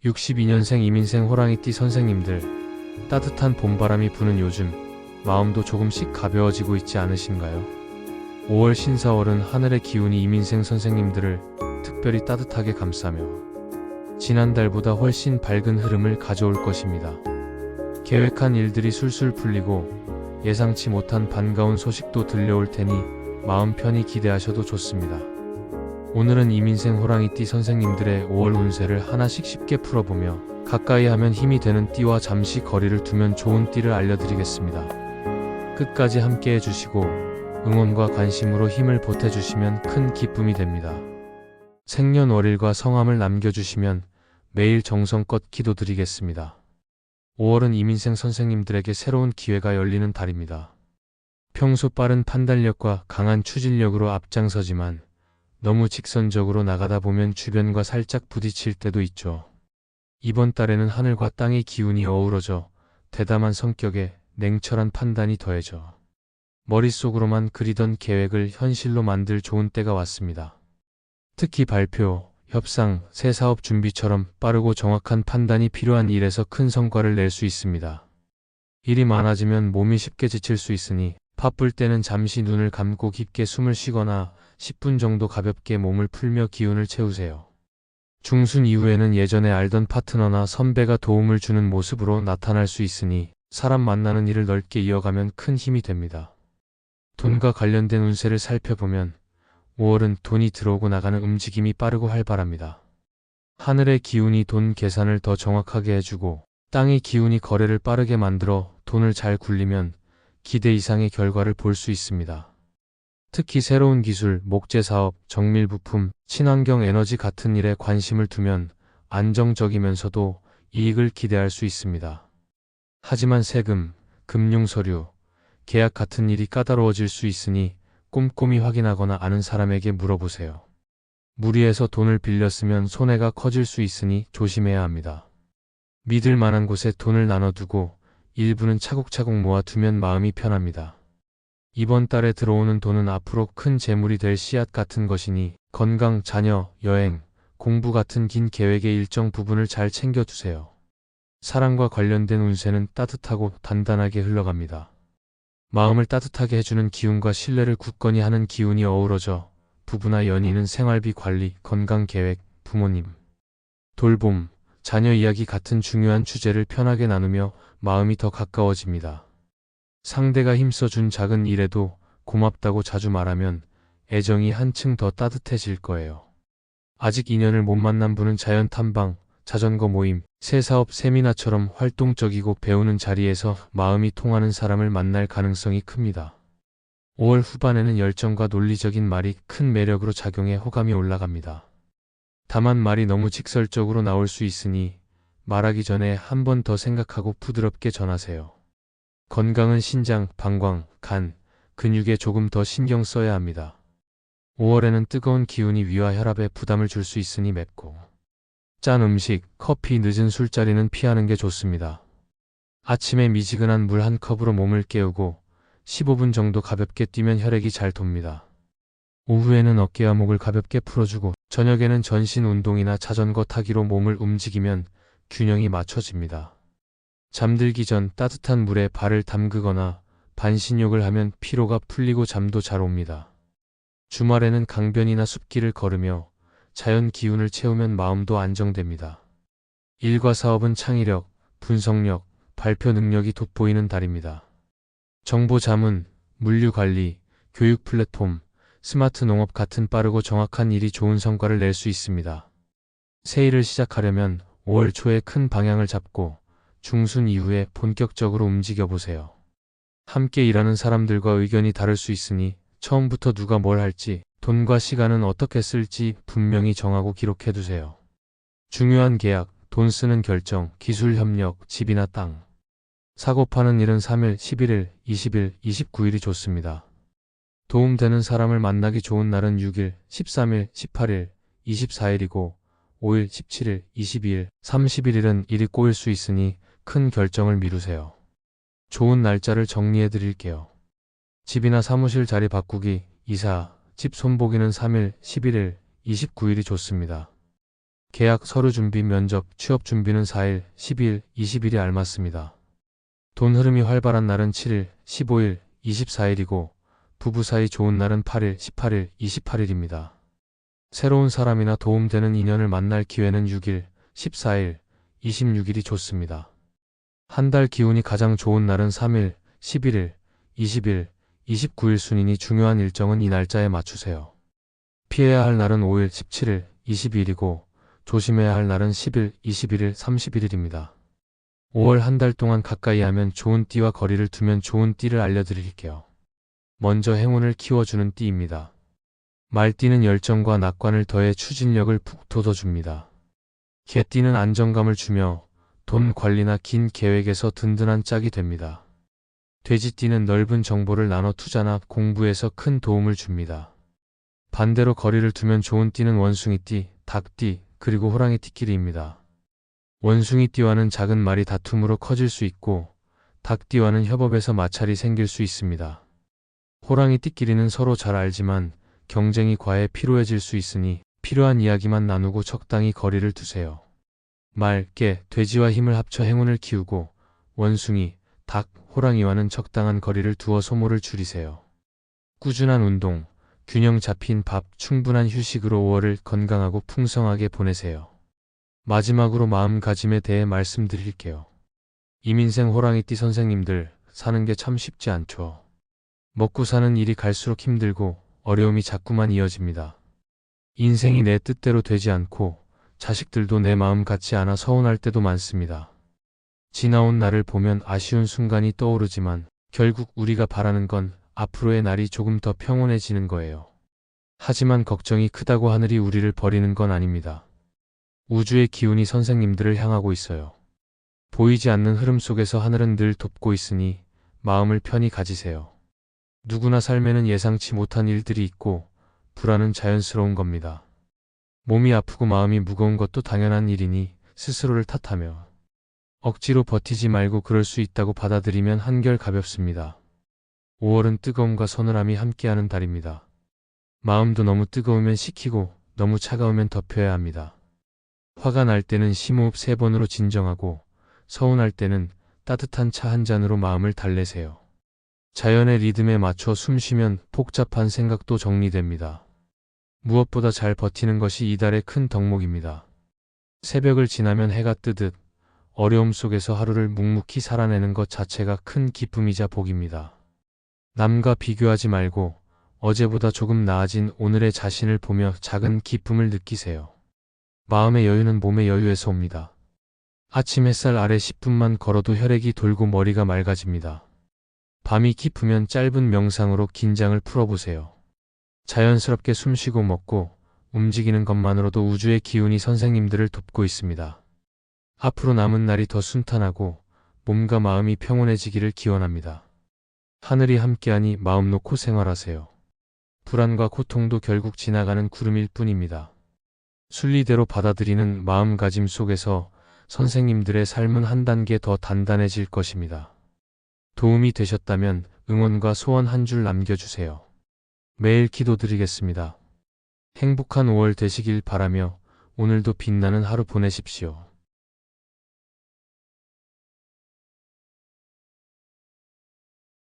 62년생 이민생 호랑이띠 선생님들, 따뜻한 봄바람이 부는 요즘 마음도 조금씩 가벼워지고 있지 않으신가요? 5월 신사월은 하늘의 기운이 이민생 선생님들을 특별히 따뜻하게 감싸며 지난달보다 훨씬 밝은 흐름을 가져올 것입니다. 계획한 일들이 술술 풀리고 예상치 못한 반가운 소식도 들려올 테니 마음 편히 기대하셔도 좋습니다. 오늘은 이민생 호랑이띠 선생님들의 5월 운세를 하나씩 쉽게 풀어보며 가까이 하면 힘이 되는 띠와 잠시 거리를 두면 좋은 띠를 알려드리겠습니다. 끝까지 함께 해주시고 응원과 관심으로 힘을 보태주시면 큰 기쁨이 됩니다. 생년월일과 성함을 남겨주시면 매일 정성껏 기도드리겠습니다. 5월은 이민생 선생님들에게 새로운 기회가 열리는 달입니다. 평소 빠른 판단력과 강한 추진력으로 앞장서지만 너무 직선적으로 나가다 보면 주변과 살짝 부딪힐 때도 있죠. 이번 달에는 하늘과 땅의 기운이 어우러져 대담한 성격에 냉철한 판단이 더해져 머릿속으로만 그리던 계획을 현실로 만들 좋은 때가 왔습니다. 특히 발표, 협상, 새 사업 준비처럼 빠르고 정확한 판단이 필요한 일에서 큰 성과를 낼 수 있습니다. 일이 많아지면 몸이 쉽게 지칠 수 있으니 바쁠 때는 잠시 눈을 감고 깊게 숨을 쉬거나 10분 정도 가볍게 몸을 풀며 기운을 채우세요. 중순 이후에는 예전에 알던 파트너나 선배가 도움을 주는 모습으로 나타날 수 있으니 사람 만나는 일을 넓게 이어가면 큰 힘이 됩니다. 돈과 관련된 운세를 살펴보면 5월은 돈이 들어오고 나가는 움직임이 빠르고 활발합니다. 하늘의 기운이 돈 계산을 더 정확하게 해주고 땅의 기운이 거래를 빠르게 만들어 돈을 잘 굴리면 기대 이상의 결과를 볼 수 있습니다. 특히 새로운 기술, 목재 사업, 정밀 부품, 친환경 에너지 같은 일에 관심을 두면 안정적이면서도 이익을 기대할 수 있습니다. 하지만 세금, 금융 서류, 계약 같은 일이 까다로워질 수 있으니 꼼꼼히 확인하거나 아는 사람에게 물어보세요. 무리해서 돈을 빌렸으면 손해가 커질 수 있으니 조심해야 합니다. 믿을 만한 곳에 돈을 나눠두고 일부는 차곡차곡 모아두면 마음이 편합니다. 이번 달에 들어오는 돈은 앞으로 큰 재물이 될 씨앗 같은 것이니 건강, 자녀, 여행, 공부 같은 긴 계획의 일정 부분을 잘 챙겨두세요. 사랑과 관련된 운세는 따뜻하고 단단하게 흘러갑니다. 마음을 따뜻하게 해주는 기운과 신뢰를 굳건히 하는 기운이 어우러져 부부나 연인은 생활비 관리, 건강 계획, 부모님, 돌봄, 자녀 이야기 같은 중요한 주제를 편하게 나누며 마음이 더 가까워집니다. 상대가 힘써준 작은 일에도 고맙다고 자주 말하면 애정이 한층 더 따뜻해질 거예요. 아직 인연을 못 만난 분은 자연 탐방, 자전거 모임, 새 사업 세미나처럼 활동적이고 배우는 자리에서 마음이 통하는 사람을 만날 가능성이 큽니다. 5월 후반에는 열정과 논리적인 말이 큰 매력으로 작용해 호감이 올라갑니다. 다만 말이 너무 직설적으로 나올 수 있으니 말하기 전에 한 번 더 생각하고 부드럽게 전하세요. 건강은 신장, 방광, 간, 근육에 조금 더 신경 써야 합니다. 5월에는 뜨거운 기운이 위와 혈압에 부담을 줄 수 있으니 맵고 짠 음식, 커피, 늦은 술자리는 피하는 게 좋습니다. 아침에 미지근한 물 한 컵으로 몸을 깨우고 15분 정도 가볍게 뛰면 혈액이 잘 돕니다. 오후에는 어깨와 목을 가볍게 풀어주고 저녁에는 전신 운동이나 자전거 타기로 몸을 움직이면 균형이 맞춰집니다. 잠들기 전 따뜻한 물에 발을 담그거나 반신욕을 하면 피로가 풀리고 잠도 잘 옵니다. 주말에는 강변이나 숲길을 걸으며 자연 기운을 채우면 마음도 안정됩니다. 일과 사업은 창의력, 분석력, 발표 능력이 돋보이는 달입니다. 정보 자문, 물류 관리, 교육 플랫폼, 스마트 농업 같은 빠르고 정확한 일이 좋은 성과를 낼 수 있습니다. 새 일을 시작하려면 5월 초에 큰 방향을 잡고 중순 이후에 본격적으로 움직여보세요. 함께 일하는 사람들과 의견이 다를 수 있으니 처음부터 누가 뭘 할지, 돈과 시간은 어떻게 쓸지 분명히 정하고 기록해두세요. 중요한 계약, 돈 쓰는 결정, 기술 협력, 집이나 땅, 사고 파는 일은 3일, 11일, 20일, 29일이 좋습니다. 도움되는 사람을 만나기 좋은 날은 6일, 13일, 18일, 24일이고 5일, 17일, 22일, 31일은 일이 꼬일 수 있으니 큰 결정을 미루세요. 좋은 날짜를 정리해 드릴게요. 집이나 사무실 자리 바꾸기, 이사, 집 손보기는 3일, 11일, 29일이 좋습니다. 계약 서류 준비, 면접, 취업 준비는 4일, 10일, 20일이 알맞습니다. 돈 흐름이 활발한 날은 7일, 15일, 24일이고 부부 사이 좋은 날은 8일, 18일, 28일입니다. 새로운 사람이나 도움되는 인연을 만날 기회는 6일, 14일, 26일이 좋습니다. 한 달 기운이 가장 좋은 날은 3일, 11일, 20일, 29일 순이니 중요한 일정은 이 날짜에 맞추세요. 피해야 할 날은 5일, 17일, 22일이고 조심해야 할 날은 10일, 21일, 31일입니다. 5월 한 달 동안 가까이 하면 좋은 띠와 거리를 두면 좋은 띠를 알려드릴게요. 먼저 행운을 키워주는 띠입니다. 말띠는 열정과 낙관을 더해 추진력을 푹 돋워줍니다. 개띠는 안정감을 주며 돈 관리나 긴 계획에서 든든한 짝이 됩니다. 돼지띠는 넓은 정보를 나눠 투자나 공부에서 큰 도움을 줍니다. 반대로 거리를 두면 좋은 띠는 원숭이띠, 닭띠, 그리고 호랑이띠끼리입니다. 원숭이띠와는 작은 말이 다툼으로 커질 수 있고 닭띠와는 협업에서 마찰이 생길 수 있습니다. 호랑이띠끼리는 서로 잘 알지만 경쟁이 과해 피로해질 수 있으니 필요한 이야기만 나누고 적당히 거리를 두세요. 말, 개, 돼지와 힘을 합쳐 행운을 키우고 원숭이, 닭, 호랑이와는 적당한 거리를 두어 소모를 줄이세요. 꾸준한 운동, 균형 잡힌 밥, 충분한 휴식으로 5월을 건강하고 풍성하게 보내세요. 마지막으로 마음가짐에 대해 말씀드릴게요. 이민생 호랑이띠 선생님들, 사는 게 참 쉽지 않죠. 먹고 사는 일이 갈수록 힘들고 어려움이 자꾸만 이어집니다. 인생이 내 뜻대로 되지 않고 자식들도 내 마음 같지 않아 서운할 때도 많습니다. 지나온 날을 보면 아쉬운 순간이 떠오르지만 결국 우리가 바라는 건 앞으로의 날이 조금 더 평온해지는 거예요. 하지만 걱정이 크다고 하늘이 우리를 버리는 건 아닙니다. 우주의 기운이 선생님들을 향하고 있어요. 보이지 않는 흐름 속에서 하늘은 늘 돕고 있으니 마음을 편히 가지세요. 누구나 삶에는 예상치 못한 일들이 있고 불안은 자연스러운 겁니다. 몸이 아프고 마음이 무거운 것도 당연한 일이니 스스로를 탓하며 억지로 버티지 말고 그럴 수 있다고 받아들이면 한결 가볍습니다. 5월은 뜨거움과 서늘함이 함께하는 달입니다. 마음도 너무 뜨거우면 식히고 너무 차가우면 덮여야 합니다. 화가 날 때는 심호흡 3번으로 진정하고 서운할 때는 따뜻한 차 한 잔으로 마음을 달래세요. 자연의 리듬에 맞춰 숨쉬면 복잡한 생각도 정리됩니다. 무엇보다 잘 버티는 것이 이달의 큰 덕목입니다. 새벽을 지나면 해가 뜨듯 어려움 속에서 하루를 묵묵히 살아내는 것 자체가 큰 기쁨이자 복입니다. 남과 비교하지 말고 어제보다 조금 나아진 오늘의 자신을 보며 작은 기쁨을 느끼세요. 마음의 여유는 몸의 여유에서 옵니다. 아침 햇살 아래 10분만 걸어도 혈액이 돌고 머리가 맑아집니다. 밤이 깊으면 짧은 명상으로 긴장을 풀어보세요. 자연스럽게 숨쉬고 먹고 움직이는 것만으로도 우주의 기운이 선생님들을 돕고 있습니다. 앞으로 남은 날이 더 순탄하고 몸과 마음이 평온해지기를 기원합니다. 하늘이 함께하니 마음 놓고 생활하세요. 불안과 고통도 결국 지나가는 구름일 뿐입니다. 순리대로 받아들이는 마음가짐 속에서 선생님들의 삶은 한 단계 더 단단해질 것입니다. 도움이 되셨다면 응원과 소원 한 줄 남겨주세요. 매일 기도드리겠습니다. 행복한 5월 되시길 바라며 오늘도 빛나는 하루 보내십시오.